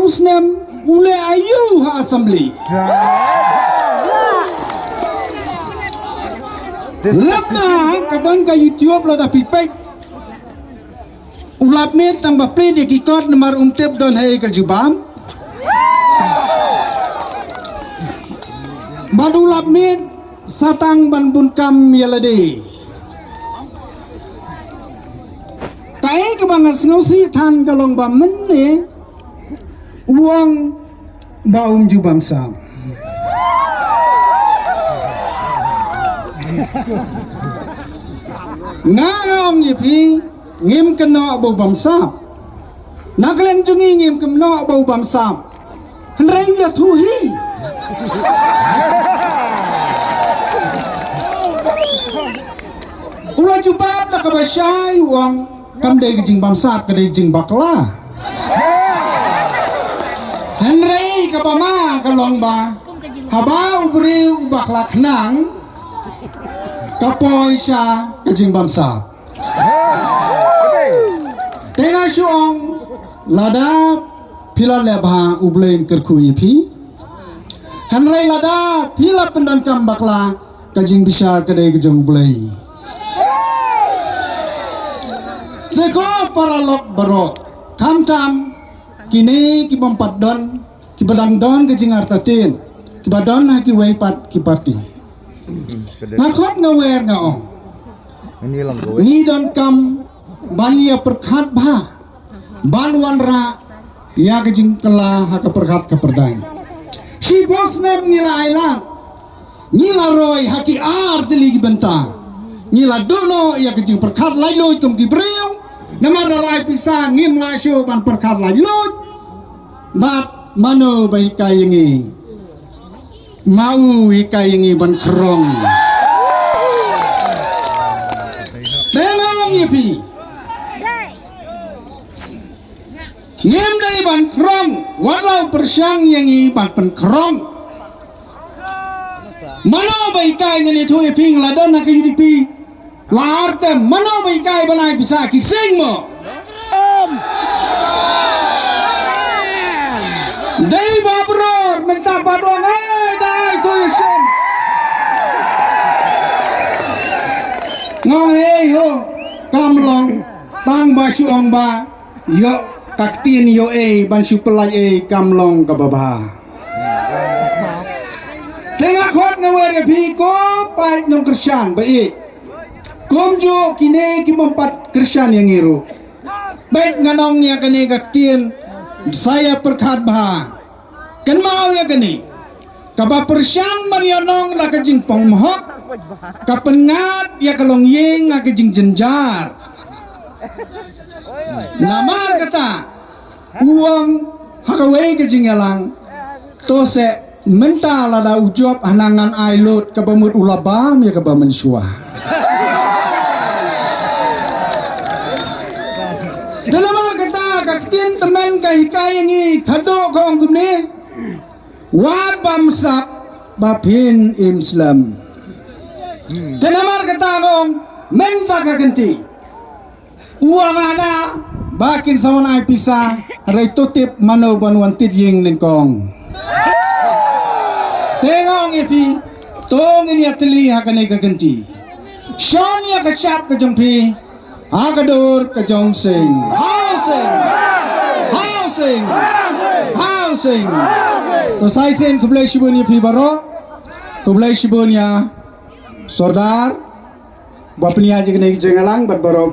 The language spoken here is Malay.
snem ule ayu ha assembly lapna kadon ka YouTube la da pipek ulap met tambah play de kikot nomor umtep don hai ka jubam badulap met satang ban bunkam yalade kai ka bangas ngausi than galong ba menne uang baum jubam sam ngong yipi ngim keno bau bam sam nakleng jungi ngim keno bau bam sam hendrai ya thuhi ulah jubab nak kabasyai uang kamdai jing bam sam kadai jing bakla hendrai kabama kalong ba habau beri ubak laknang kapoy siya kajing bamsa tengah syuong lada pila lebha ublein kerku ipi hanrai lada pila pendan kam bakla kajing bisa kedai kajing ublei seko paralok barok kam tam kini kibampat don kibadang don kajing artatin kibadon haki weipat kiparti nakot ngawer ngaong ni don kam bania perkhat bha banwan ra ya kejing kala haka perkhat ka perdai si bos nem ngila ailan ngila roy haki ar teli benta ngila dono ya kejing perkhat lai loy kum ki breu namar lai pisa ngim la syo ban perkhat lai loy bat mano bai kayengi mau ikai yang iban kerong tengok ngipi ngim dai ban kerong walau persyang yang iban pen kerong mana bai kai ngani tu iping ladon nak yudipi lar tem mana bai kai banai bisa kising mo dai babror minta padong ngong hei ho kamlong tang ba syuong ba yo kaktin yo ban syu pelai kamlong kababa tengah khot ngawer phi ko pai nong Kristyan ba komjo kine kimompat Kristyan yang ngiru baik nganong ya kene kaktin saya perkhat ba kan mau ya kene kaba persyang manionong la kajing pongmhok kapengat ya kalong yeng la kajing jenjar namar kata uang hakawai kajing yalang to se menta la da ujop hanangan ailot kabamut ulabam ya kaba mensua dalamar kata kaktin teman kahikayangi khado kong gumne wat bamsak bapin Islam kenamar kata kong menta kagenti uang ada bakin sawan ay pisa ray tutip mano banwan tidying ningkong tengong ipi tong ini atli hakane kagenti Sean ya kacap kajampi akadur kajong sing housing तो साइसेन कुबले शिबोनिया फिबारो कुबले शिबोनिया सरदार बपनिया जगने जंगलांग बट बरो